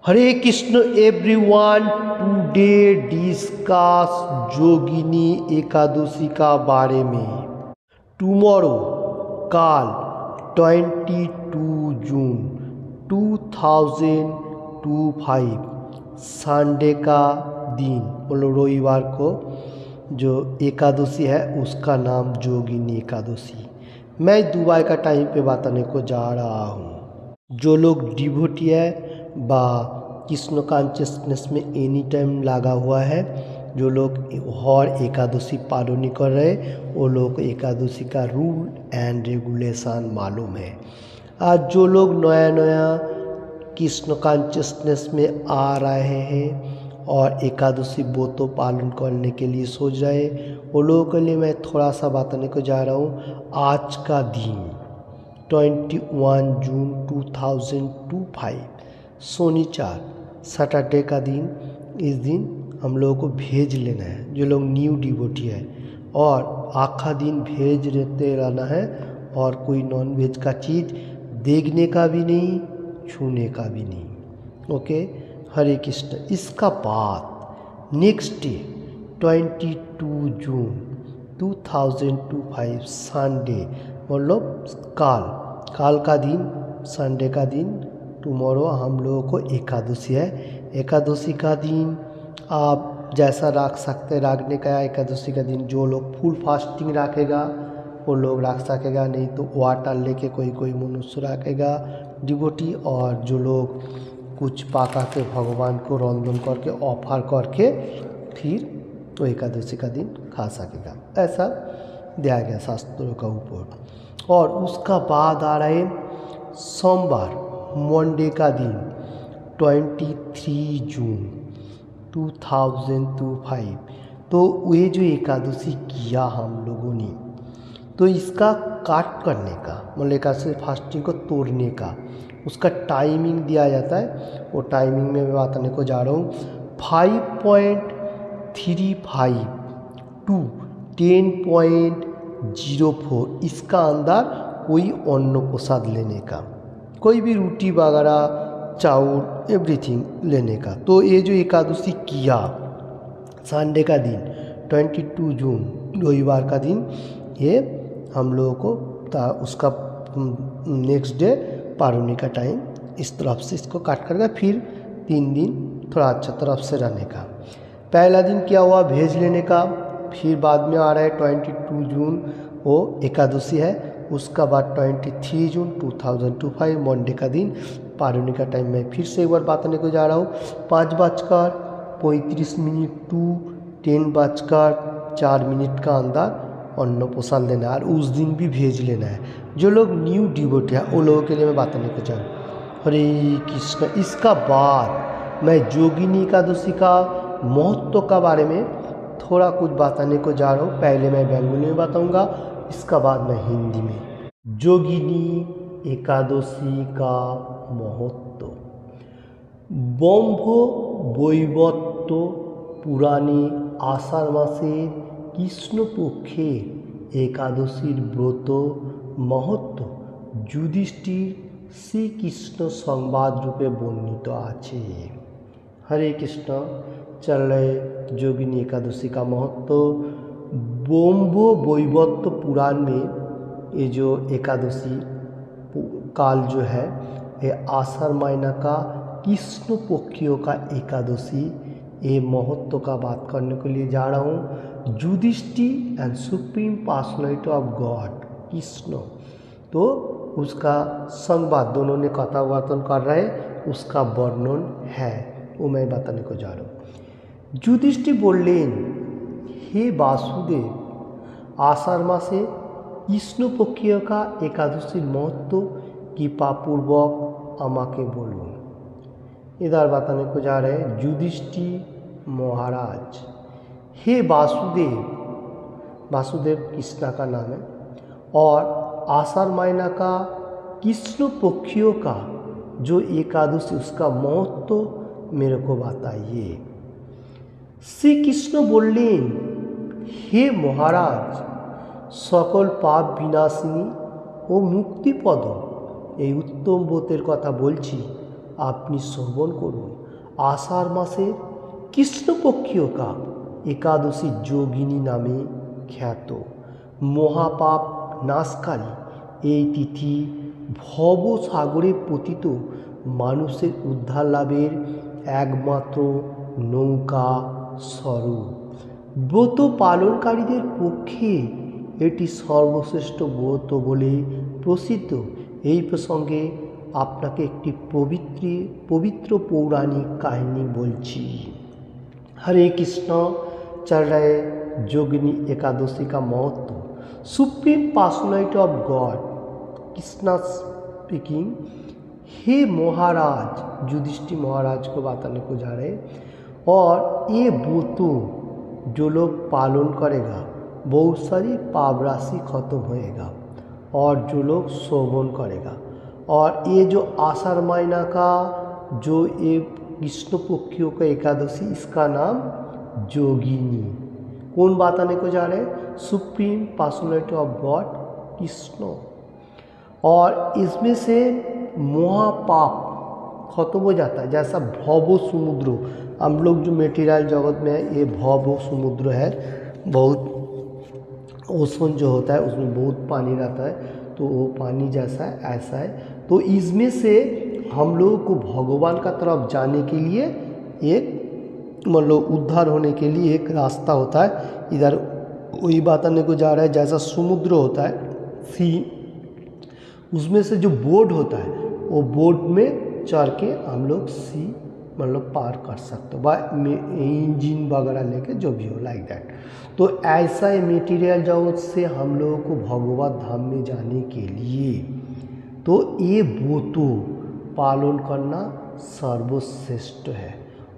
हरे Krishna everyone. Today discuss Jogini Ekadashi का बारे में। टुमारो काल 22 जून 2025 संडे का दिन, बोलो रविवार को जो एकादशी है उसका नाम जोगिनी एकादशी। मैं दुबई का टाइम पे बताने को जा रहा हूँ। जो लोग डिवोटी है बा कृष्ण कॉन्शियसनेस में एनी टाइम लगा हुआ है, जो लोग हर एकादशी पालन कर रहे, वो लोग एकादशी का रूल एंड रेगुलेशन मालूम है। आज जो लोग नया नया कृष्ण कॉन्शियसनेस में आ रहे हैं और एकादशी व्रत पालन करने के लिए सोच रहे, वो लोगों के लिए मैं थोड़ा सा बताने को जा रहा हूँ। आज का दिन 21 जून 2025 शनिवार सैटरडे का दिन। इस दिन हम लोगों को भेज लेना है, जो लोग न्यू डिवोटी है, और आखा दिन भेज लेते रहना है, और कोई नॉन वेज का चीज़ देखने का भी नहीं, छूने का भी नहीं। ओके, हरे कृष्ण। इसका बाद नेक्स्ट डे 22 जून 2025 संडे, मतलब काल का दिन, संडे का दिन, टुमारो हम लोगों को एकादशी है। एकादशी का दिन आप जैसा रख सकते रखने का। एकादशी का दिन जो लोग फुल फास्टिंग रखेगा वो लोग रख सकेगा, नहीं तो वाटर लेके कोई मनुष्य रखेगा डिवोटी, और जो लोग कुछ पाका के भगवान को रंधन करके ऑफर करके फिर तो एकादशी का दिन खा सकेगा, ऐसा दिया गया शास्त्रों का ऊपर। और उसका बाद आ रहा है सोमवार, मंडे का दिन 23 जून 2025। तो ये जो एकादशी किया हम लोगों ने, तो इसका काट करने का, मतलब एकादशी फास्टिंग को तोड़ने का उसका टाइमिंग दिया जाता है। वो टाइमिंग में मैं बताने को जा रहा हूँ 5.35 टू 10.04। इसका अंदर कोई अन्न प्रसाद लेने का, कोई भी रोटी वगैरह चावल एवरीथिंग लेने का। तो ये जो एकादशी किया संडे का दिन 22 जून रविवार का दिन, ये हम लोगों को उसका नेक्स्ट डे पारुनी का टाइम इस तरफ से इसको काट करके फिर 3 दिन थोड़ा अच्छा तरफ से रहने का। पहला दिन क्या हुआ, भेज लेने का। फिर बाद में आ रहा है 22 जून वो एकादशी है। उसका बाद 23 जून 2025 मंडे का दिन पारुनी का टाइम में फिर से एक बार बताने को जा रहा हूँ 5:35 टू 10:04 का अंदर अन्न प्रसाद लेना है, और उस दिन भी भेज लेना है। जो लोग न्यू डिवोटी है वो लोगों के लिए मैं बताने को जा रहा हूँ। हरे कृष्ण। इसका बाद मैं जोगिनी एकादशी का महत्व का बारे में थोड़ा कुछ बताने को जा रहा हूँ। पहले मैं बंगाली में बताऊँगा, इसका बाद मैं हिंदी में। जोगिनी एकादशी का महत्व। ব্রহ্ম বৈবর্ত পুরাণে আষাঢ় মাসের কৃষ্ণপক্ষের একাদশীর ব্রত महत्व যুধিষ্ঠির শ্রীকৃষ্ণ সংবাদ रूपे वर्णित আছে। हरे कृष्ण। चल रहे जोगिनी एकादशी का महत्व। ब्रह्म वैवर्त पुराण में ये जो एकादशी काल जो है, ये आषाढ़ महीना का कृष्ण पक्षियों का एकादशी, ये महत्व का बात करने के लिए जा रहा हूँ। Yudhishthir and supreme personality of God Krishna, तो उसका संवाद दोनों ने कथावार्ता कर रहे, उसका वर्णन है, वो मैं बताने को जा रहा हूँ। युधिष्ठिर बोलें, हे वासुदेव, आषाढ़ मासे কৃষ্ণপক্ষীয় का एकादशीर महत्व कृपापूर्वक আমাকে बोलूँ। इधर बताने को जा रहे हैं युधिष्ठिर महाराज, हे वासुदेव, वासुदेव कृष्णा का नाम है, और आषाढ़ महीना का कृष्ण पक्षियों का जो एकादशी उसका महत्व मेरे को बताइए। श्री कृष्ण बोलें, हे महाराज, सकल पाप विनाशिनी ও মুক্তিপদ এই উত্তম ব্রতের কথা বলছি, আপনি শ্রবণ করুন। আষাঢ় মাসের কৃষ্ণপক্ষীয় কাপ একাদশী যোগিনী নামে খ্যাত। মহাপাপ নাশকারী এই তিথি ভবসাগরে পতিত মানুষের উদ্ধার লাভের একমাত্র নৌকা স্বরূপ। ব্রত পালনকারীদের পক্ষে এটি সর্বশ্রেষ্ঠ ব্রত বলে প্রসিদ্ধ। এই প্রসঙ্গে আপনাকে একটি পবিত্র পৌরাণিক কাহিনী বলছি। हरे कृष्ण। चल रहे जोगिनी एकादशी का महत्व। Supreme personality of god Krishna speaking. हे महाराज, युधिष्ठिर महाराज को बताने को जा रहे, और ये व्रत जो लोग पालन करेगा बहुत सारी पाप राशि खत्म होएगा, और जो लोग श्रवण करेगा, और ये जो आषाढ़ महीना का जो ये कृष्ण पक्षियों का एकादशी, इसका नाम जोगिनी। कौन बताने को जा रहे हैं? Supreme personality of God Krishna. और इसमें से महापाप खत्म हो जाता है। जैसा भव समुद्र, हम लोग जो मेटीरियल जगत में है, ये भव समुद्र है, बहुत ओशन जो होता है उसमें बहुत पानी रहता है, तो वो पानी जैसा है ऐसा है। तो इसमें से हम लोगों को भगवान का तरफ जाने के लिए एक मतलब उद्धार होने के लिए एक रास्ता होता है। इधर वही बताने को जा रहा है, जैसा समुद्र होता है सी, उसमें से जो बोट होता है वो बोट में चढ़ के हम लोग सी मतलब पार कर सकते हो, बाय इंजन वगैरह लेके, जो भी हो लाइक दैट। तो ऐसा ही मटेरियल जगत से हम लोगों को भगवत धाम में जाने के लिए तो ये व्रतों पालन करना सर्वश्रेष्ठ है।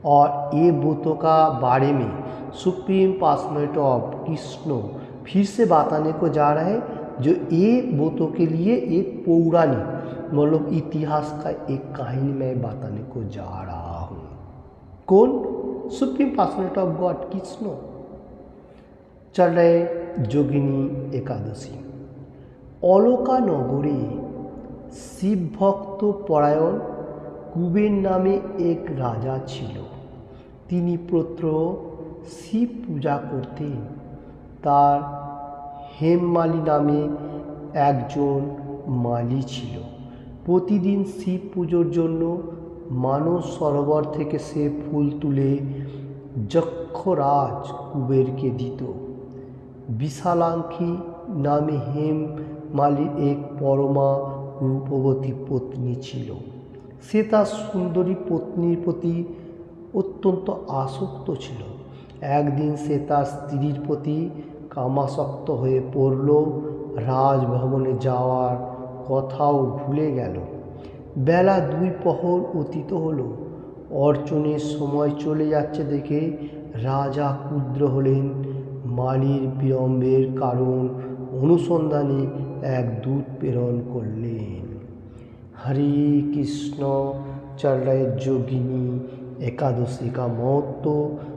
और ये व्रतों का बारे में सुप्रीम पर्सनैलिटी ऑफ कृष्ण फिर से बताने को जा रहा है, जो ये व्रतों के लिए एक पौराणिक मतलब इतिहास का एक कहानी मैं बताने को जा रहा हूँ। कौन? Supreme personality of God Krishna. चल रहे जोगिनी एकादशी। অলকা নগরে শিব ভক্ত পরায়ণ কুবের নামে এক রাজা ছিল। তিনি প্রত্র শিব পূজা করতেন। তার হেমমালী নামে একজন মালী ছিল। প্রতিদিন শিব পুজোর জন্য মানস সরোবর থেকে সে ফুল তুলে যক্ষরাজ কুবেরকে দিত। বিশালাঙ্খী নামে হেমমালীর এক পরমা রূপবতী পত্নী ছিল। সে তার সুন্দরী পত্নীর প্রতি অত্যন্ত আসক্ত ছিল। একদিন সে তার স্ত্রীর প্রতি কামাসক্ত হয়ে পড়ল। রাজভবনে যাওয়ার কথাও ভুলে গেল। বেলা 2 প্রহর অতীত হলো। অর্চনের সময় চলে যাচ্ছে দেখে রাজা ক্ষুব্ধ হলেন। মালীর বিলম্বের কারণ অনুসন্ধানে এক দূত প্রেরণ করলেন। हरे कृष्ण। चल रहे जोगिनी एकादशी का महत्व।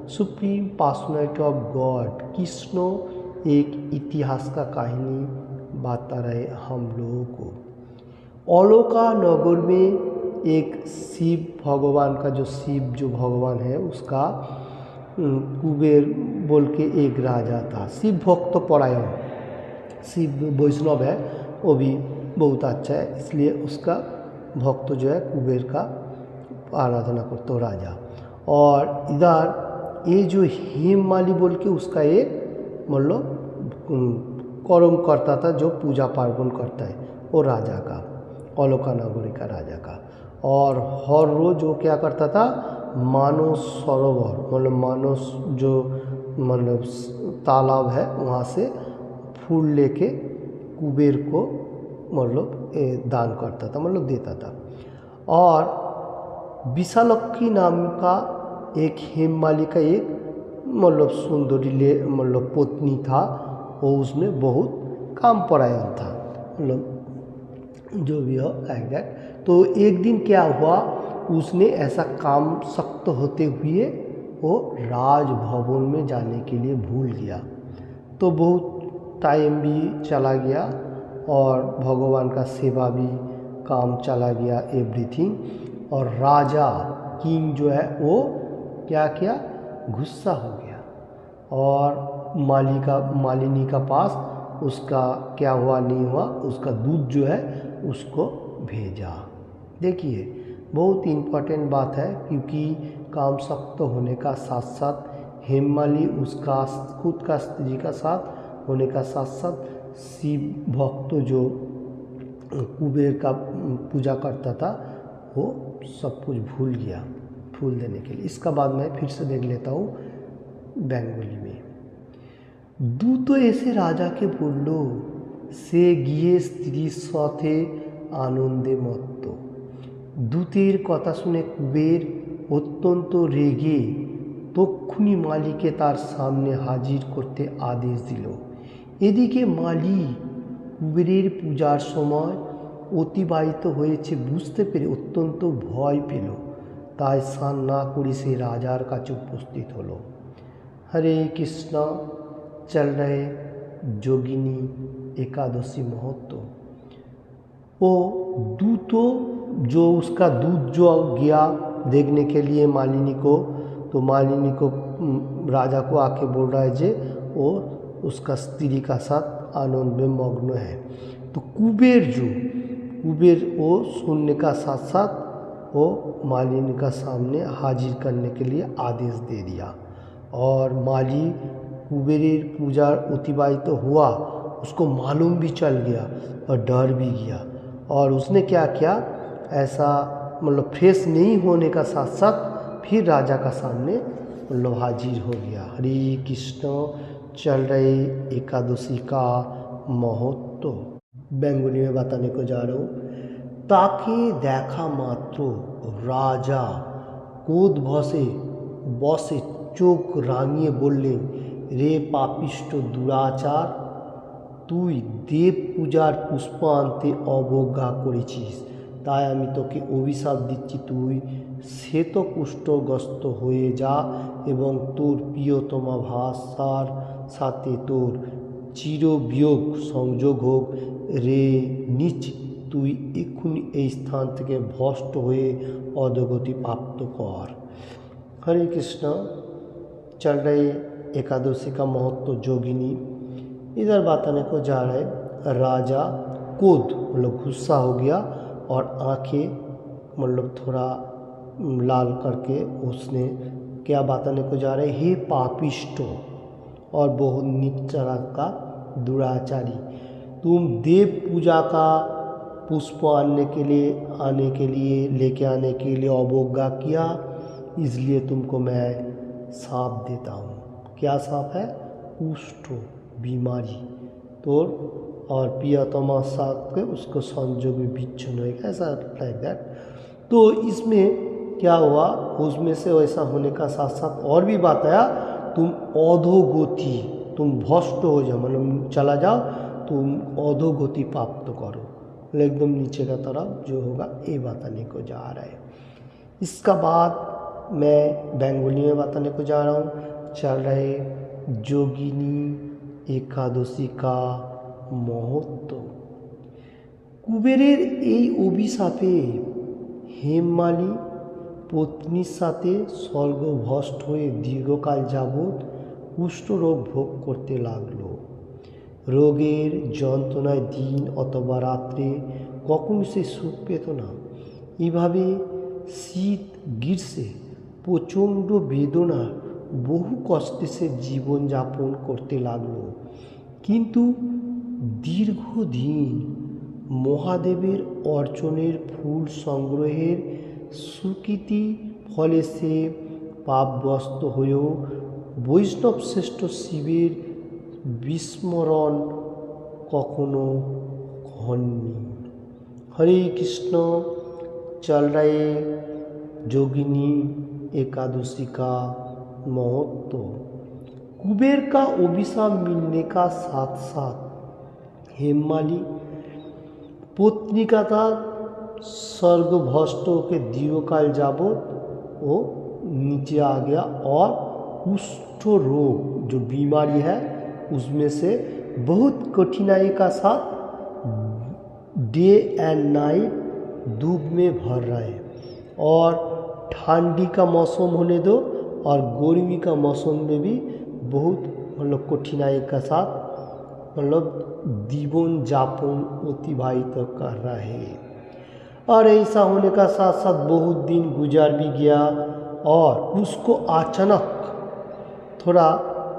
Supreme personality of God Krishna एक इतिहास का कहानी बता रहे हम लोगों को। औलोका नगर में एक शिव भगवान का जो भगवान है उसका कुबेर बोल के एक राजा था। शिव भक्त परायण, शिव वैष्णव है, वो भी बहुत अच्छा है, इसलिए उसका भक्त जो है कुबेर का आराधना करते हो राजा। और इधर ये जो हेममाली बोल के उसका एक मतलब कर्म करता था, जो पूजा पार्वण करता है, वो राजा का, औलोका नगरी का राजा का। और हर रोज वो क्या करता था, मानस सरोवर मतलब मानस जो मतलब तालाब है वहाँ से फूल लेके कुबेर को मतलब दान करता था, मतलब देता था। और विशालक्षी नाम का एक हेममाली का एक मतलब सुंदरी मतलब पत्नी था, वो उसमें बहुत काम परायण था, मतलब जो भी हो लाइक दैट। तो एक दिन क्या हुआ, उसने ऐसा काम सख्त होते हुए वो राजभवन में जाने के लिए भूल गया। तो बहुत टाइम भी चला गया और भगवान का सेवा भी काम चला गया एवरीथिंग। और राजा किंग जो है वो क्या किया, गुस्सा हो गया और मालिनी का पास उसका क्या हुआ नहीं हुआ, उसका दूध जो है उसको भेजा। देखिए बहुत इम्पोर्टेंट बात है, क्योंकि काम सख्त होने का साथ साथ हेममाली उसका खुद का स्त्री का साथ होने का साथ साथ शिव भक्त जो कुबेर का पूजा करता था वो सब कुछ भूल गया फूल देने के लिए। इसका बाद मैं फिर से देख लेता हूँ बेंगोली में। दूत एसे राजाके বলল, সে গিয়ে স্ত্রীর সাথে আনন্দে মত্ত। দূতের কথা শুনে কুবের অত্যন্ত রেগে তক্ষুনি মালিকে তার সামনে হাজির করতে আদেশ দিল। এদিকে মালি কুবেরের পূজার সময় অতিবাহিত হয়েছে বুঝতে পেরে অত্যন্ত ভয় পেল, তাই স্নান না করে সে রাজার কাছে উপস্থিত হলো। हरे कृष्णा चल रहे जोगिनी एकादशी महत्व। वो दूतो जो उसका दूध जो गया देखने के लिए मालिनी को, तो मालिनी को राजा को आके बोल रहा है जे वो उसका स्त्री का साथ आनंद में मग्न है। तो कुबेर वो सुनने का साथ साथ वो मालिनी का सामने हाजिर करने के लिए आदेश दे दिया और माली कुबेरेर पूजा अतिबाहित हुआ उसको मालूम भी चल गया और डर भी गया और उसने क्या किया, ऐसा मतलब फ्रेश नहीं होने का साथ साथ फिर राजा का सामने मतलब हाजिर हो गया। हरे कृष्ण चल रहे एकादशी का महत्व बेंगोली में बताने को जा रहा हूँ। ताके देखा मात्र राजा क्रोध बसे চোখ রাঙিয়ে বললেন, রে পাপিষ্ট দুরাচার, তুই দেব পূজার পুষ্প আনতে অবজ্ঞা করেছিস, তাই আমি তোকে অভিশাপ দিচ্ছি, তুই শ্বেতকুষ্ঠগ্রস্ত হয়ে যা এবং তোর প্রিয়তমা ভাষার সাথে তোর চিরবিয়োগ সংযোগ হোক। রে নীচ, তুই এক্ষুনি এই স্থান থেকে ভ্রষ্ট হয়ে অধোগতি প্রাপ্ত কর। हरे कृष्ण चल रहे एकादशी का महत्व जोगिनी। इधर बताने को जा रहे राजा क्रोध मतलब गुस्सा हो गया और आंखें मतलब थोड़ा लाल करके उसने क्या बताने को जा रहे, हे पापिष्टो और बहुत नीच तरह का दुराचारी, तुम देव पूजा का पुष्प आने के लिए लेके आने के लिए अवज्ञा किया, इसलिए तुमको मैं साप देता हूँ। क्या साप है, कुष्ठ बीमारी तोर और प्रियतमा साथ के उसको संजोग में विच्छिन्न होगा, ऐसा लाइक दैट। तो इसमें क्या हुआ, उसमें से वैसा होने का साथ साथ और भी बात आया, तुम अधोगति, तुम भ्रष्ट हो जाओ मतलब चला जाओ, तुम अधोगति प्राप्त करो, एकदम नीचे का तरफ जो होगा ये बताने को जा रहा है। इसका बाद मैं बेंगोली में बताने को जा रहा हूँ। चल रहे जोगिनी एकादशी का महत्व। कुबेरेर এই অভিশাপে হেমমালী পত্নীর সাথে স্বর্গভ্রষ্ট হয়ে দীর্ঘকাল যাবৎ কুষ্ঠরোগ ভোগ করতে লাগলো। রোগের যন্ত্রণায় দিন অথবা রাত্রে কখনো সে সুখ পেত না। এভাবে শীত গ্রীষ্মে প্রচণ্ড বেদনা বহু কষ্টে সে জীবনযাপন করতে লাগলো। কিন্তু দীর্ঘদিন মহাদেবের অর্চনের ফুল সংগ্রহের স্বীকৃতি ফলে সে পাপগ্রস্ত হয়েও বৈষ্ণব শ্রেষ্ঠ শিবের বিস্মরণ কখনো হননি। हरे कृष्ण चल रहे जोगिनी एकादशी का महत्व। कुबेर का अभिशाप मिलने का साथ साथ हेममाली पत्नी का था स्वर्गभ्रष्ट के दीर्घकाल जाबत वो नीचे आ गया और कुष्ठ रोग जो बीमारी है उसमें से बहुत कठिनाई का साथ डे एंड नाइट दुख में भर रहा है और ठंडी का मौसम होने दो और गर्मी का मौसम में भी बहुत मतलब कठिनाई के साथ मतलब जीवन जापन अतिबाहित कर रहे। और ऐसा होने का साथ साथ बहुत दिन गुजार भी गया और उसको अचानक थोड़ा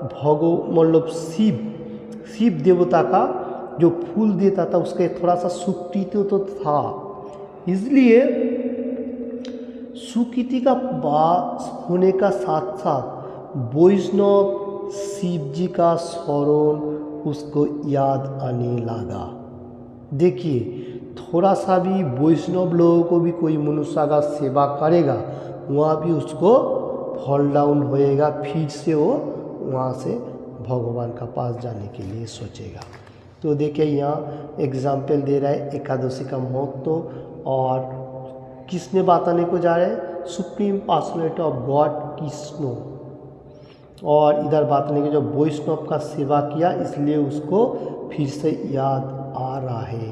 मतलब शिव देवता का जो फूल देता था उसके थोड़ा सा सुकृति तो था, इसलिए सुकृति का वास होने का साथ साथ वैष्णव शिव जी का स्मरण उसको याद आने लगा। देखिए थोड़ा सा भी वैष्णव लोगों को भी कोई मनुष्य का सेवा करेगा वहाँ भी उसको फॉल डाउन होएगा, फिर से वो वहाँ से भगवान का पास जाने के लिए सोचेगा। तो देखिए यहाँ एग्जाम्पल दे रहा है एकादशी का महत्व और किसने बताने को जा रहे हैं, supreme personality of God Krishna. और इधर बताने के जो वैष्णव का सेवा किया इसलिए उसको फिर से याद आ रहा है।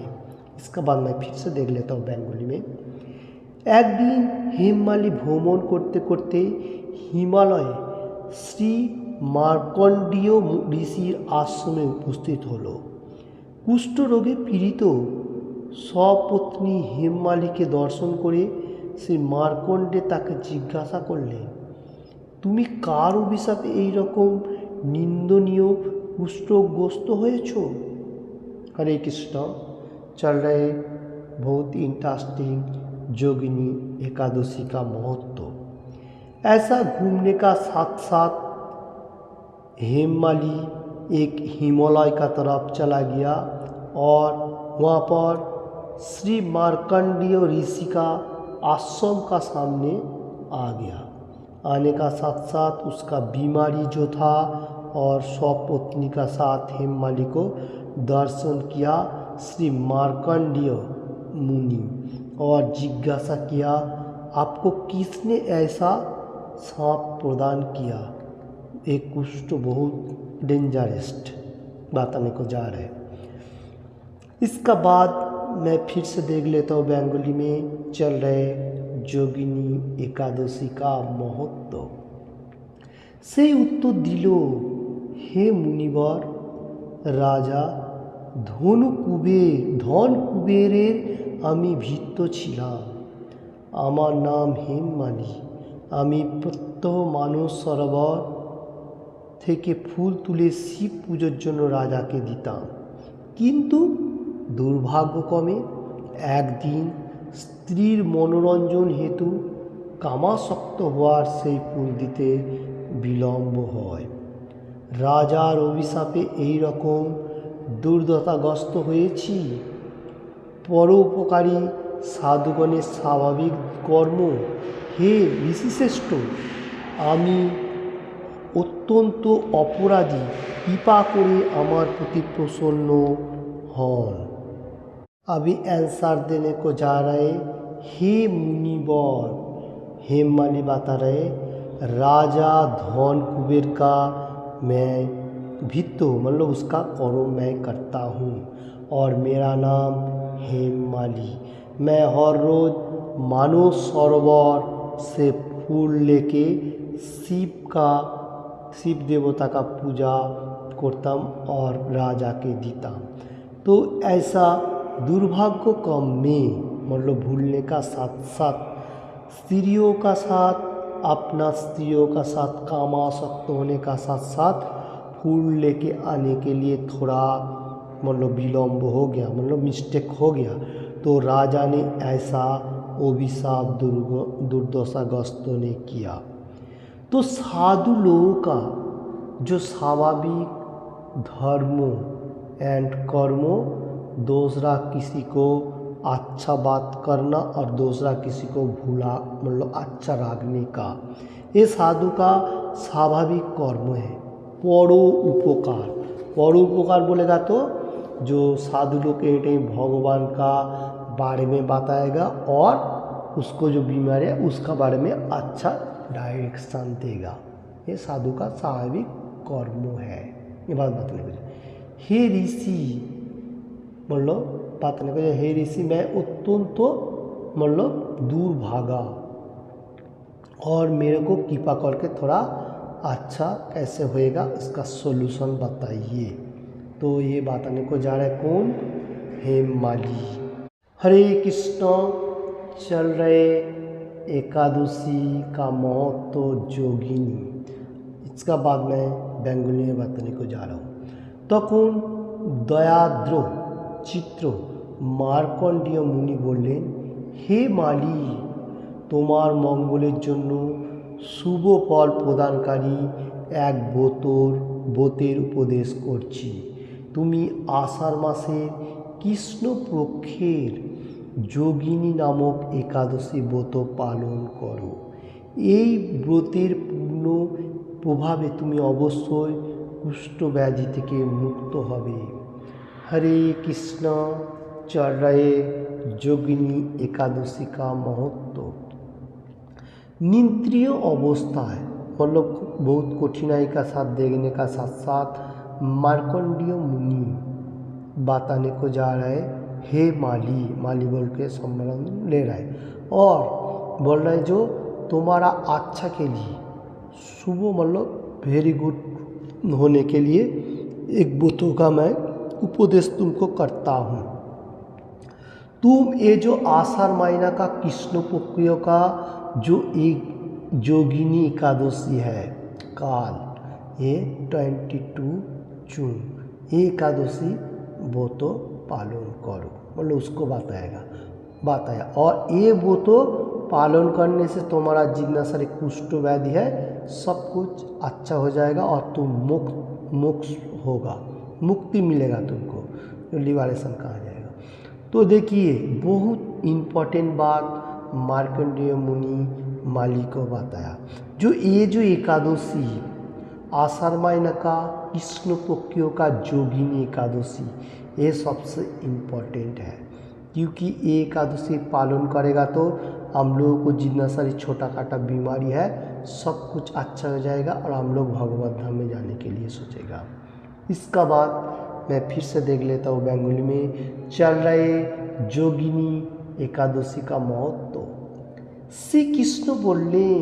इसका बाद मैं फिर से देख लेता हूँ बेंगोली में। एक दिन हेममाली भ्रमण करते करते हिमालय श्री मार्कंडीय ऋषिर आश्रमे उपस्थित हलो। कुष्ठ रोगे पीड़ित सपत्नी हेममालीके दर्शन करे श्री मार्कंडे ताके जिज्ञासा करलेन, तुमी कार अभिशापे एई रकम निंदनीय कुष्ठग्रस्त हयेछो? हरे कृष्ण। चल रहे बहुत इंटरेस्टिंग जोगिनी एकादशी का महत्व। ऐसा घूमने का साथ साथ हेममाली एक हिमालय का तरफ चला गया और वहाँ पर श्री मार्कंडीय ऋषि का आश्रम का सामने आ गया। आने का साथ साथ उसका बीमारी जो था और स्वपत्नी का साथ हेममाली को दर्शन किया श्री मार्कंडीय मुनि और जिज्ञासा किया, आपको किसने ऐसा सांप प्रदान किया? एक कुष्ठ बहुत डेंजरस बताने को जा रहे। इसका बाद मैं फिर से देख लेता हूँ बेंगोली में चल रहे जोगिनी एकादशी का महत्व। से उत्तर दिलो, हे मुनिवर राजा, धन कुबेरेर आमी भृत्य छिलाम। आमार नाम हेममाली। आमी प्रत्यह मानस सरोवर থেকে ফুল তুলে শিব পুজোর জন্য রাজাকে দিতাম, কিন্তু দুর্ভাগ্যক্রমে একদিন স্ত্রীর মনোরঞ্জন হেতু কামাসক্ত হওয়ার সেই ফুল দিতে বিলম্ব হয়। রাজার অভিশাপে এই রকম দুর্দশাগ্রস্ত হয়েছি। পরোপকারী সাধুগণের স্বাভাবিক কর্ম। হে ঋষিশ্রেষ্ঠ, আমি অত্যন্ত অপরাধী, কৃপা করে আমার প্রতি প্রসন্ন हन। अभी आंसर देने को जा रहे, हे मुनिवर। हेममाली बता रहे, राजा धन कुबेर का मैं भृत्य मतलब उसका कर्म मैं करता हूँ और मेरा नाम हेममाली। मैं हर रोज़ मानस सरोवर से फूल लेके शिव देवता का पूजा करताम और राजा के दीताम। तो ऐसा दुर्भाग्य कम में मतलब भूलने का साथ साथ स्त्रियों का साथ अपना स्त्रियों का साथ कामासक्त होने का साथ साथ फूल लेके आने के लिए थोड़ा मतलब विलम्ब हो गया, मतलब मिस्टेक हो गया। तो राजा ने ऐसा अभिशाप दुर्दशाग्रस्तों ने किया। तो साधु लोगों का जो स्वाभाविक धर्म एंड कर्म, दूसरा किसी को अच्छा बात करना और दूसरा किसी को भूला मतलब अच्छा रागने का, ये साधु का स्वाभाविक कर्म है। परोपकार, परोपकार बोलेगा तो जो साधु लोग के भगवान का बारे में बताएगा और उसको जो बीमारी है उसका बारे में अच्छा डायरेक्शन देगा। ये साधु का स्वाभाविक कर्म है। ये बात बताने को, हे ऋषि मतलब बताने को, हे ऋषि मैं अत्यंत मतलब दूर भागा और मेरे को कृपा करके थोड़ा अच्छा कैसे होएगा इसका सॉल्यूशन बताइए। तो ये बताने को जा रहा है कौन, हेममाली। हरे कृष्ण, चल रहे एकादशी का महत्व जोगिनी, इसका बाद मैं बेंगली में बताने को जा रहा हूँ। तখন दयाद्र चित्र मार्कंडेय मुनि बोलें, हे माली, তোমার মঙ্গলের জন্য শুভ ফল প্রদানকারী এক ব্রতের উপদেশ করছি। তুমি আষাঢ় মাসের কৃষ্ণপক্ষের যোগিনী নামক একাদশী ব্রত পালন করো। এই ব্রতের পূর্ণ প্রভাবে তুমি অবশ্যই কুষ্ঠব্যাধি থেকে মুক্ত হবে। हरे कृष्ण, चल रहे যোগিনী एकादशी का महत्व। निंद्रिय अवस्थाएं मतलब बहुत कठिनाई का साथ देखने का साथ साथ मार्कंडेय मुनि बताने को जा रहा है, हे माली, माली बोल के संबोधन ले रहा है और बोल रहा है जो तुम्हारा अच्छा के लिए शुभ मतलब वेरी गुड होने के लिए एक बुतों का मैं उपदेश तुमको करता हूँ। तुम ये जो आषाढ़ महीना का कृष्ण पक्ष का जो एक जोगिनी एकादशी है काल, ये 22 जून ये एकादशी वो तो पालन करो मतलब उसको बताया और ये वो तो पालन करने से तुम्हारा जितना सारे कुष्ठ व्याधि है सब कुछ अच्छा हो जाएगा और तुम मोक्ष होगा, मुक्ति मिलेगा तुमको, जो लिबरेशन कहा जाएगा। तो देखिए बहुत इम्पोर्टेंट बात मार्कंडेय मुनि माली को बताया, जो ये जो एकादशी आषाढ़ महीना का कृष्ण पक्षियों का जोगिनी एकादशी ये सबसे इम्पोर्टेंट है, क्योंकि ये एकादशी पालन करेगा तो हम लोगों को जितना सारी छोटा काटा बीमारी है सब कुछ अच्छा हो जाएगा और हम लोग भगवत धाम में जाने के लिए सोचेगा। इसका बाद मैं फिर से देख लेता हूँ बेंगली में। चल रहे जोगिनी एकादशी का महत्व। श्री कृष्ण बोलें,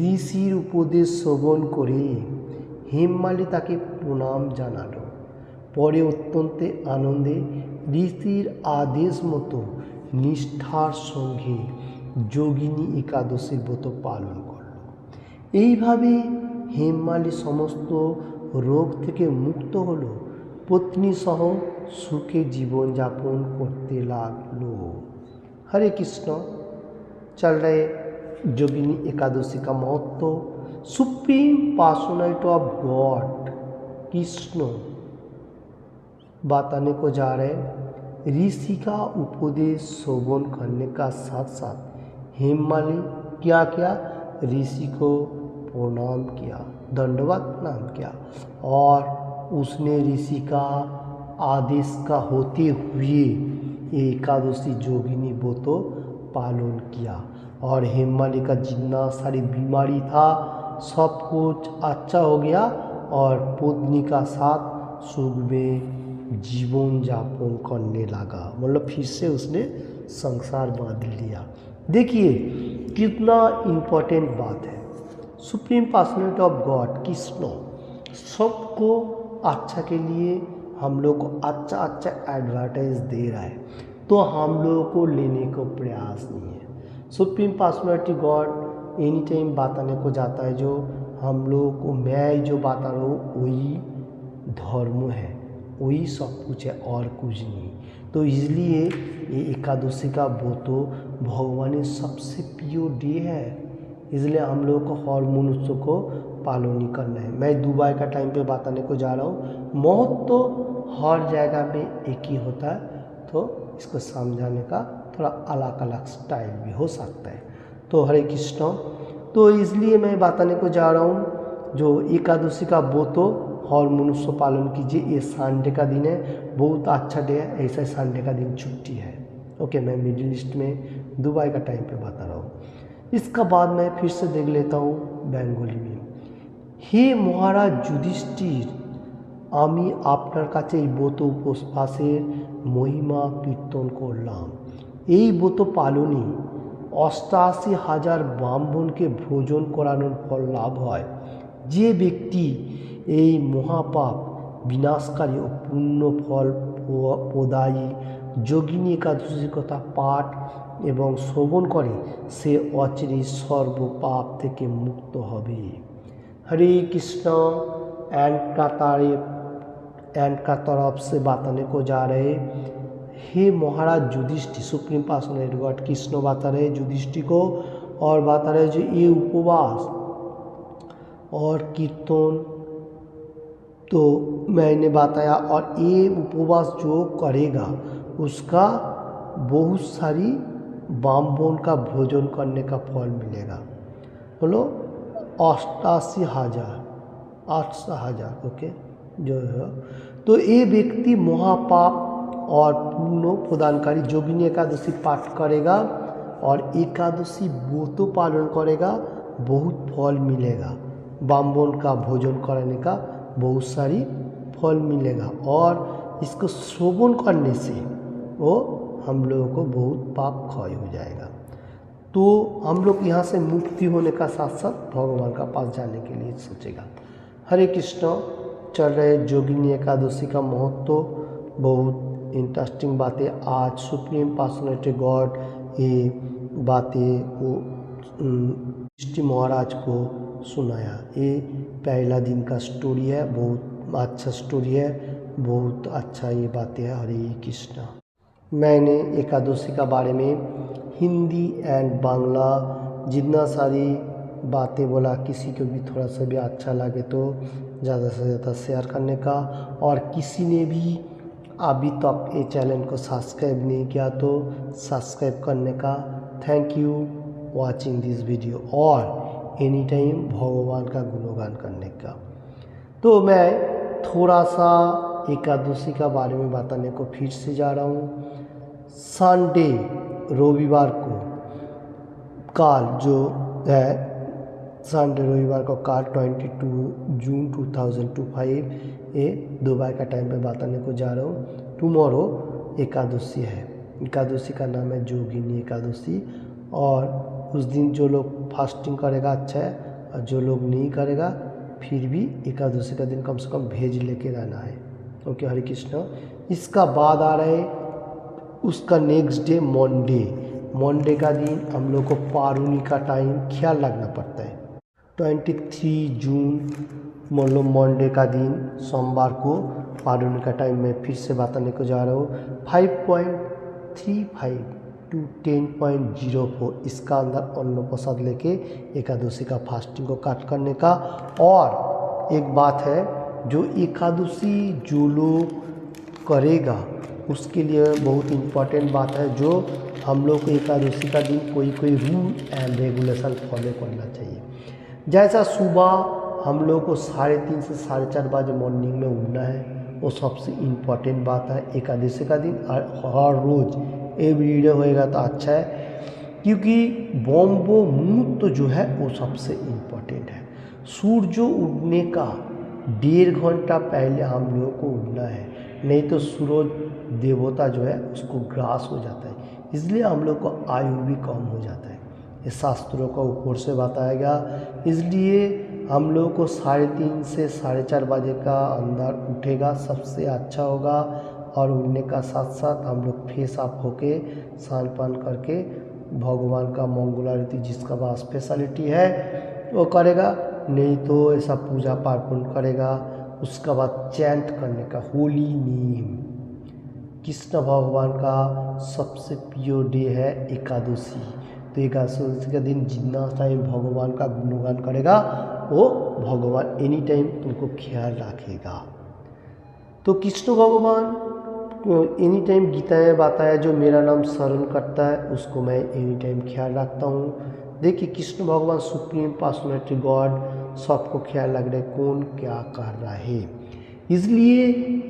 ঋষির উপদেশ শ্রবণ করে হেমমালী তাকে প্রণাম জানালো। পরে অত্যন্ত আনন্দে ঋষির আদেশ মতো নিষ্ঠার সঙ্গে যোগিনী একাদশীর ব্রত পালন করল। এইভাবে হেমমালী সমস্ত রোগ থেকে মুক্ত হলো, পত্নী সহ সুখে জীবনযাপন করতে লাগলো। हरे कृष्ण, चल रहे जोगिनी एकादशी का महत्व। Supreme personality of God Krishna बताने को जा रहे, ऋषि का उपदेश श्रवण करने का साथ साथ हेममाली क्या किया, ऋषि को प्रणाम किया, दंडवत प्रणाम किया और उसने ऋषि का आदेश का होते हुए एकादशी जोगिनी व्रत पालन किया और हेममाली का जितना सारी बीमारी था सब कुछ अच्छा हो गया और पत्नी का साथ सुख में जीवन यापन करने लगा, मतलब फिर से उसने संसार बांध लिया। देखिए कितना इम्पोर्टेंट बात है। Supreme personality of God Krishna सबको अच्छा के लिए हम लोग को अच्छा अच्छा एडवर्टाइज दे रहा है, तो हम लोगों को लेने को प्रयास नहीं है। Supreme personality God any time बताने को जाता है जो हम लोगों को मैं जो बता रहा हूँ वही धर्म है, वही सब कुछ है और कुछ नहीं। तो इसलिए ये एकादशी का वो तो भगवान सबसे प्योर डे है, इसलिए हम लोग को हर मनुष्य को पालन ही करना है। मैं दुबई का टाइम पे बताने को जा रहा हूँ, महत्व तो हर जगह में एक ही होता है, तो इसको समझाने का थोड़ा अलग अलग स्टाइल भी हो सकता है। तो हरे कृष्ण, तो इसलिए मैं बताने को जा रहा हूँ जो एकादशी का वो तो हर मनुष्य पालन कीजिए। ये संडे का दिन है, बहुत अच्छा डे है, ऐसा संडे का दिन छुट्टी है। ओके, मैं मिडिल ईस्ट में दुबई का टाइम पे बता रहा हूँ। इसका बाद मैं फिर से देख लेता हूँ बेंगली में। हे মহারাজ যুধিষ্ঠির, আমি আপনার কাছে এই ব্রত উপবাসের মহিমা কীর্তন করলাম। এই ব্রত পালনে 88,000 ব্রাহ্মণকে ভোজন করানোর ফল লাভ হয়। যে ব্যক্তি এই মহাপাপ বিনাশকারী ও পুণ্য ফল প্রদায়ী যোগিনী একাদশী কথা পাঠ এবং শ্রবণ করে সে অচিরে সর্ব পাপ থেকে মুক্ত হবে। हरे कृष्ण। एंड का तरफ से बताने को जा रहे, हे महाराज Yudhishthira, supreme personality god Krishna बता रहे युधिष्ठिर को और बता रहे जो ये उपवास और कीर्तन तो मैंने बताया, और ये उपवास जो करेगा उसका बहुत सारी ब्राह्मण का भोजन करने का फल मिलेगा। बोलो 88,000 ओके जो है। तो ये व्यक्ति महापाप और पुण्य प्रदानकारी जोगिनी एकादशी पाठ करेगा और एकादशी व्रत पालन करेगा, बहुत फल मिलेगा। ब्राह्मण का भोजन करने का बहुत सारी फल मिलेगा और इसको श्रवण करने से वो हम लोगों को बहुत पाप क्षय हो जाएगा। तो हम लोग यहाँ से मुक्ति होने का साथ साथ भगवान का पास जाने के लिए सोचेगा। हरे कृष्ण। चल रहे जोगिनी एकादशी का महत्व, बहुत इंटरेस्टिंग बातें आज सुप्रीम पर्सनैलिटी गॉड ये बातें वो युधिष्ठिर महाराज को सुनाया। ये पहला दिन का स्टोरी है, बहुत अच्छा स्टोरी है, बहुत अच्छा ये बातें है। हरे कृष्ण। मैंने एकादशी का बारे में हिंदी एंड बांग्ला जितना सारी बातें बोला, किसी को भी थोड़ा सा भी अच्छा लगे तो ज़्यादा से ज़्यादा शेयर करने का, और किसी ने भी अभी तक ये चैनल को सब्सक्राइब नहीं किया तो सब्सक्राइब करने का। Thank you watching this video और एनी टाइम भगवान का गुणगान करने का। तो मैं थोड़ा सा एकादशी का बारे में बताने को फिर से जा रहा हूँ। संडे रविवार को काल जो है, संडे रविवार को काल 22 जून 2025 ये दोपहर का टाइम पे बताने को जा रहा हूँ। टुमारो एकादशी है। एकादशी का नाम है जोगिनी एकादशी, और उस दिन जो लोग फास्टिंग करेगा अच्छा है, और जो लोग नहीं करेगा फिर भी एकादशी का दिन कम से कम भेज लेके रहना है। ओके हरे कृष्ण। इसका बाद आ रहा है उसका नेक्स्ट डे मंडे का दिन हम लोग को पारुनी का टाइम ख्याल रखना पड़ता है। 23 जून मतलब मंडे का दिन सोमवार को पारुनी का टाइम मैं फिर से बताने को जा रहा हूँ। 5.35 to 10.04 इसका अंदर अन्न प्रसाद लेके एकादशी का फास्टिंग को काट करने का। और एक बात है, जो एकादशी जो लोग करेगा उसके लिए बहुत इम्पोर्टेंट बात है, जो हम लोग को एकादशी का दिन कोई रूल एंड रेगुलेशन फॉलो करना चाहिए। जैसा सुबह हम लोग को 3:30 से 4:30 बजे मॉर्निंग में उठना है, वो सबसे इम्पोर्टेंट बात है एकादशी का दिन। हर रोज़ एवरीडे होएगा तो अच्छा है, क्योंकि ब्रह्म मुहूर्त जो है वो सबसे इम्पोर्टेंट है। सूर्य उगने का 1.5 घंटा पहले हम लोगों को उठना है, नहीं तो सूरज देवता जो है उसको ग्रास हो जाता है, इसलिए हम लोग को आयु भी कम हो जाता है। ये शास्त्रों का ऊपर से बताया गया, इसलिए हम लोग को 3:30 से 4:30 बजे का अंदर उठेगा सबसे अच्छा होगा। और उठने का साथ साथ हम लोग फ्रेश अप होके स्नान पान करके भगवान का मंगल आरती जिसका पास स्पेशलिटी है वो करेगा, नहीं तो ऐसा पूजा पार्पण करेगा। उसका बाद चैंट करने का होली नेम। कृष्ण भगवान का सबसे प्रिय डे है एकादशी, तो एकादशी का दिन जितना टाइम भगवान का गुणगान करेगा वो भगवान एनी टाइम तुमको ख्याल रखेगा। तो कृष्ण भगवान एनी टाइम गीता में बताया जो मेरा नाम स्मरण करता है उसको मैं एनी टाइम ख्याल रखता हूँ। देखिए कृष्ण भगवान सुप्रीम पर्सनैलिटी गॉड सबको ख्याल रख रहे कौन क्या कर रहा है, इसलिए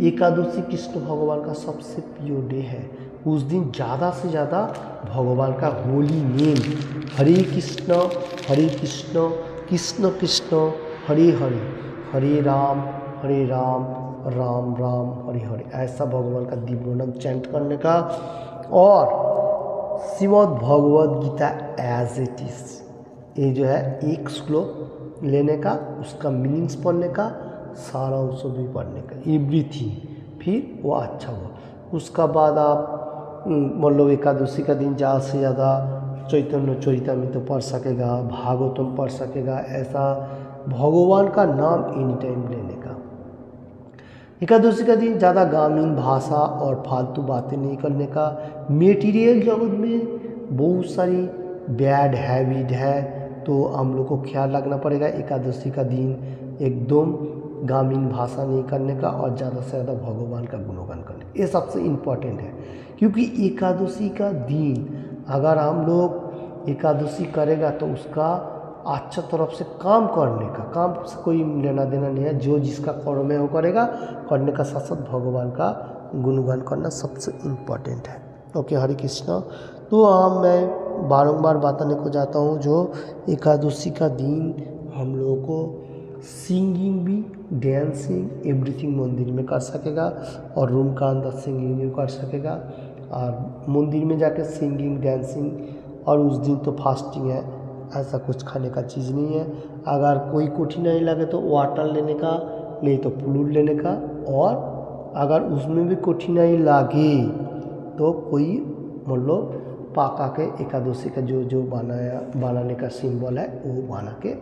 एकादशी कृष्ण भगवान का सबसे प्रिय डे है। उस दिन ज़्यादा से ज़्यादा भगवान का होली नेम हरे कृष्ण कृष्ण कृष्ण हरे हरे, हरे राम राम राम हरे हरे, ऐसा भगवान का दिव्य नाम चैंट करने का। और Shrimad Bhagavad Gita as it is, ये जो है एक श्लोक लेने का, उसका मीनिंग्स पढ़ने का, सारा उसको भी पढ़ने का, एवरीथिंग, फिर वो अच्छा हुआ। उसका बाद आप मतलब एकादशी का दिन ज़्यादा से ज़्यादा चैतन्य चरितामृत पढ़ सकेगा, भागवतम पढ़ सकेगा, ऐसा भगवान का नाम एनी टाइम लेने का। एकादशी का दिन ज़्यादा ग्रामीण भाषा और फालतू बातें नहीं करने का। मेटीरियल जगत में बहुत सारी बैड हैबिट है, तो हम लोग को ख्याल रखना पड़ेगा। एकादशी का दिन एकदम ग्रामीण भाषा नहीं करने का और ज़्यादा से ज़्यादा भगवान का गुणगान करने का, ये सबसे इम्पोर्टेंट है। क्योंकि एकादशी का दिन अगर हम लोग एकादशी करेगा तो उसका अच्छा तरफ से काम करने का, काम से कोई लेना देना नहीं है, जो जिसका कर्म है वो करेगा, करने का साथ साथ भगवान का गुणगान करना सबसे इम्पोर्टेंट है। ओके, हरे कृष्णा। तो मैं बारंबार बताने को जाता हूँ, जो एकादशी का दिन हम लोगों को सिंगिंग भी, डांसिंग, एवरीथिंग मंदिर में कर सकेगा, और रूम का अंदर सिंगिंग भी कर सकेगा, और मंदिर में जाके सिंगिंग, डांसिंग, और उस दिन तो फास्टिंग है, ऐसा कुछ खाने का चीज़ नहीं है। अगर कोई कठिनाई लगे तो वाटर लेने का, नहीं तो फ्लूइड लेने का, और अगर उसमें भी कठिनाई लगे तो कोई मतलब पाका के एकादशी का जो बनाने का सिंबल है वो बना के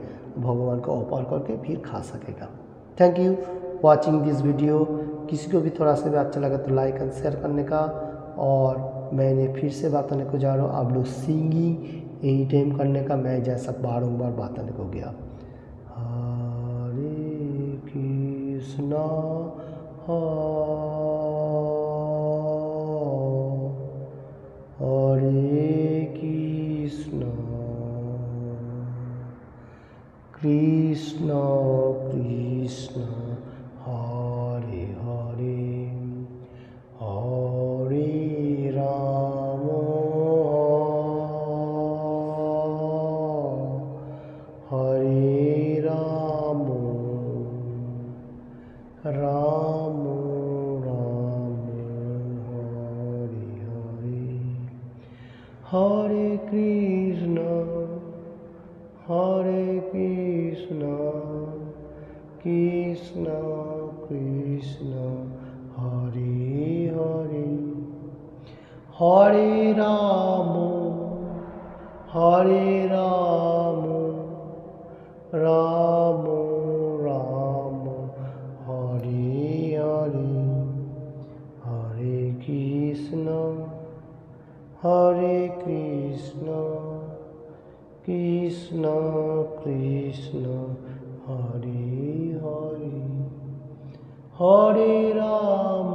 भगवान को ऑफर करके फिर खा सकेगा। Thank you watching this video. किसी को भी थोड़ा सा भी अच्छा लगा तो लाइक एंड शेयर करने का। और मैंने फिर से बताने को जा रहा हूँ, आप लोग सिंगिंग एनी टाइम करने का, मैं जैसा बारंबार बताने को गया। Hare Krishna Hare Krishna Krishna Krishna Hare Hare, Hare Ram Hare Ram, Ram Ram Hare Hare, Hare Krishna Krishna Krishna Hare Hare, Hare Ram Ram Ram Hare Hare, Hare Krishna Krishna Krishna Hare Hare, Hare Ram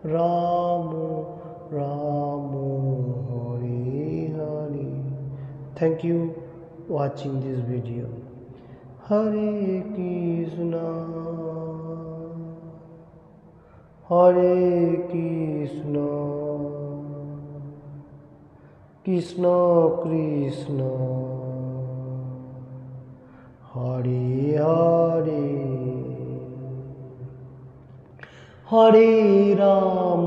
Ram Ram Hare Hare. Thank you watching this video. Hare Krishna Krishna Krishna Hare Hare, Hare Ram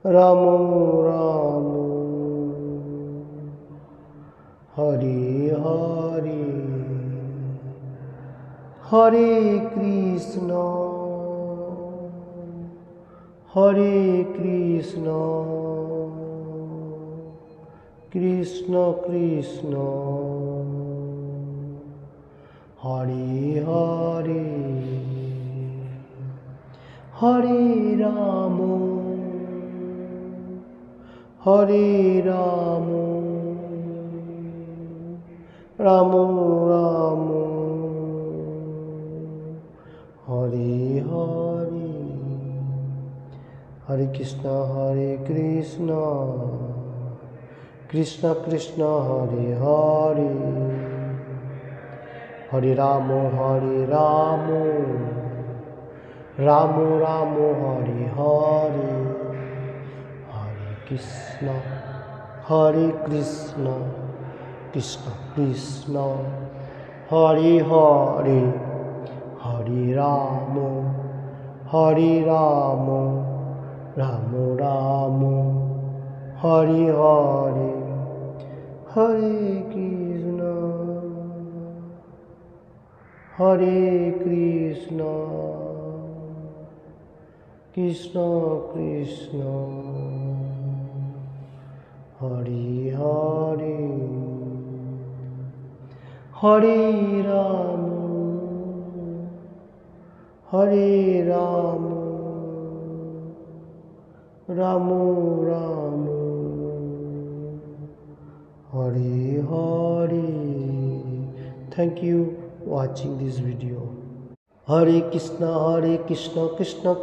Ram Ram Hare Hare, Hare Krishna Krishna Krishna Hare Hare, Hare Ram Ram Ram Hare Hare, Hare Krishna Krishna Krishna Hare Hare, Hare Ram Ram Ram Hare Hare, Hare Krishna Krishna Krishna Hare Hare Hare Ram Ram Ram Hare Hare Hare Krishna Hare Krishna Krishna Krishna Hare Hare Hare Ram Ram Ram Hare Hare. Thank you watching this video. Hare Krishna Krishna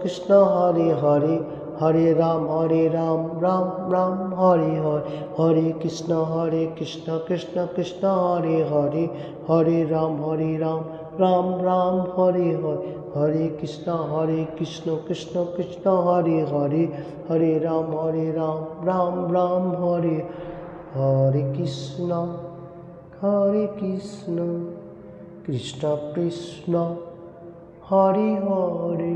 Krishna Hare Hare Hare Ram Ram Ram Hare Hare Hare Krishna Krishna Krishna Hare Hare Hare Ram Ram Ram Hare Hare Hare Krishna Krishna Krishna Hare Hare Hare Ram Ram Ram Hare Hare Krishna Krishna Krishna Hare Hare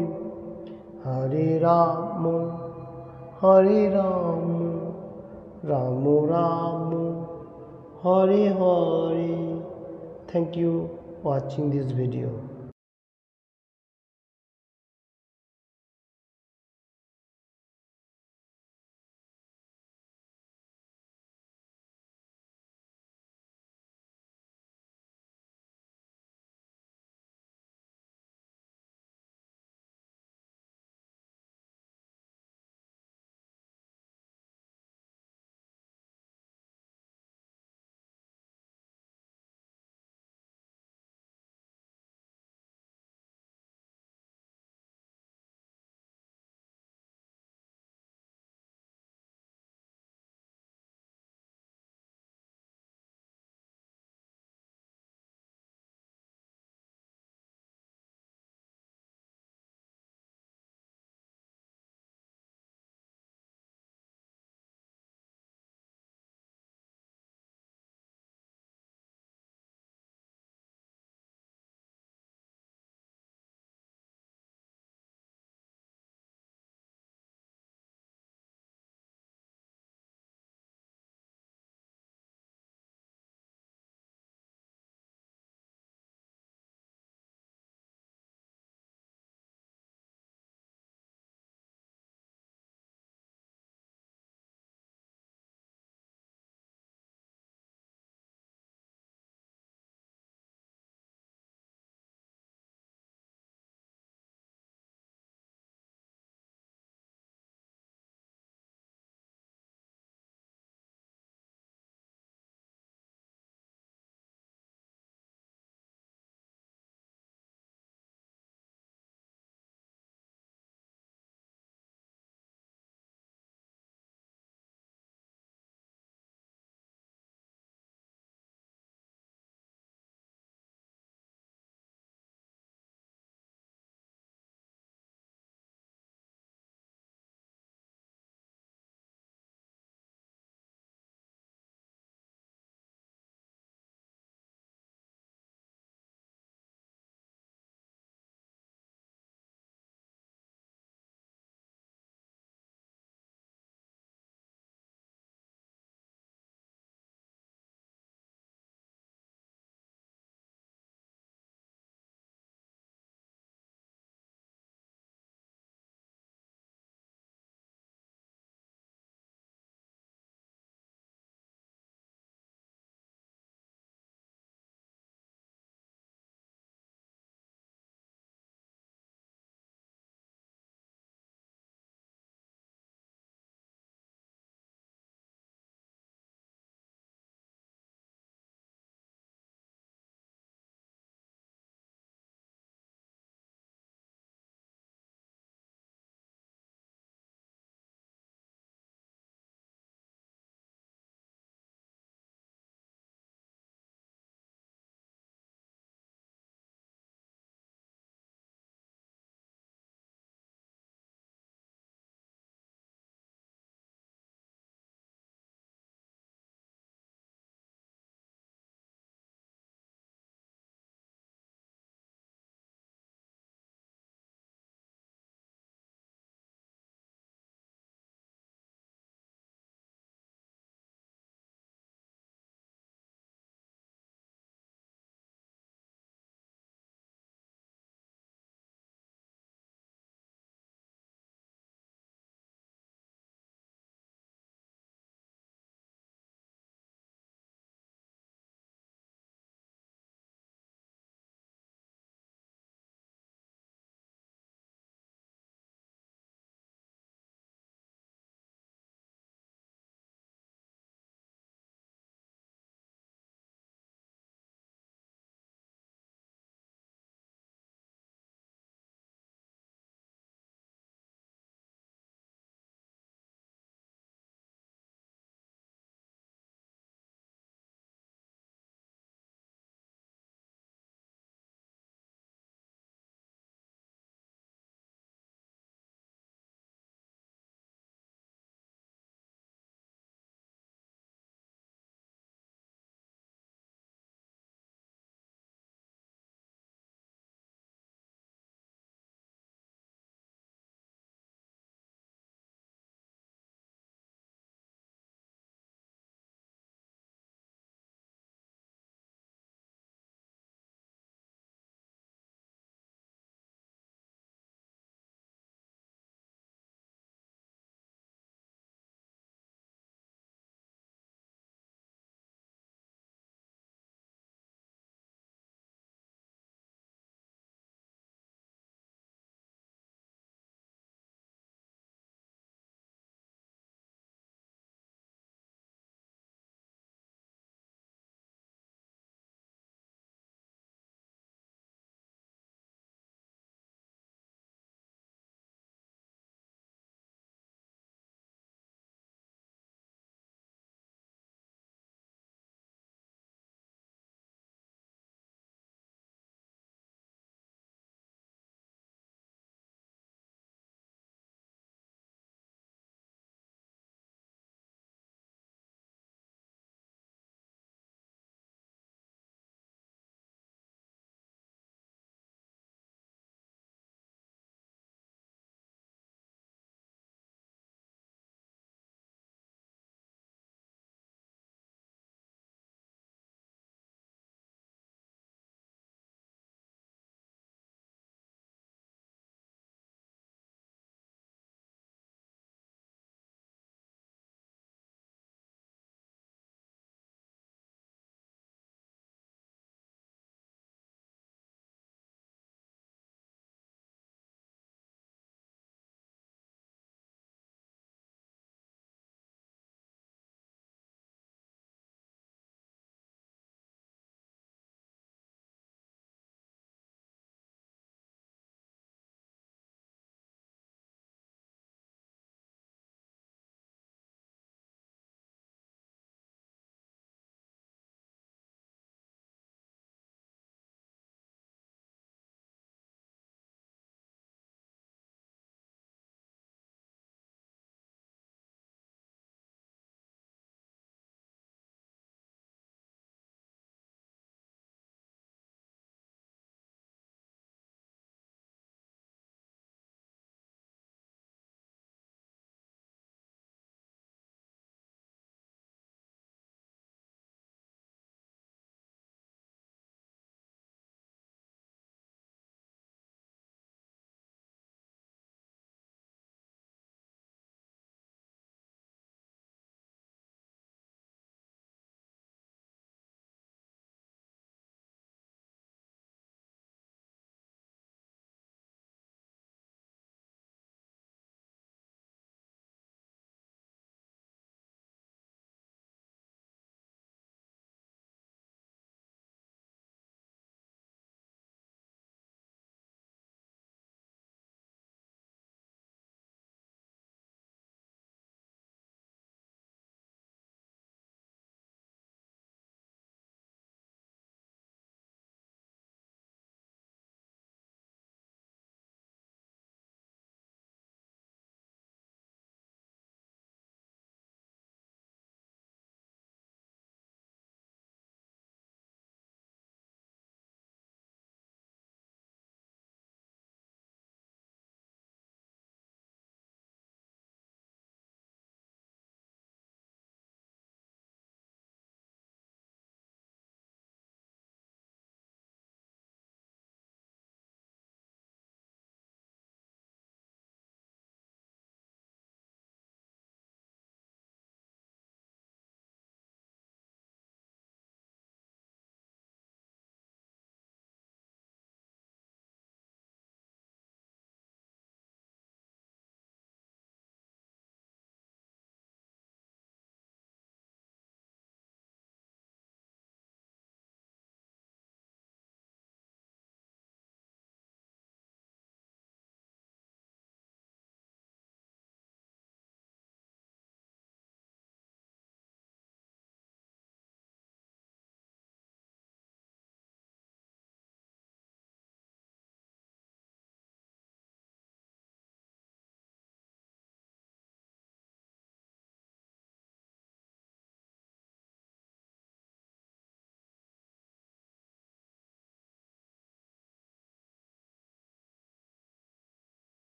Hare Ram Ram Ram Hare Hare. Thank you watching this video.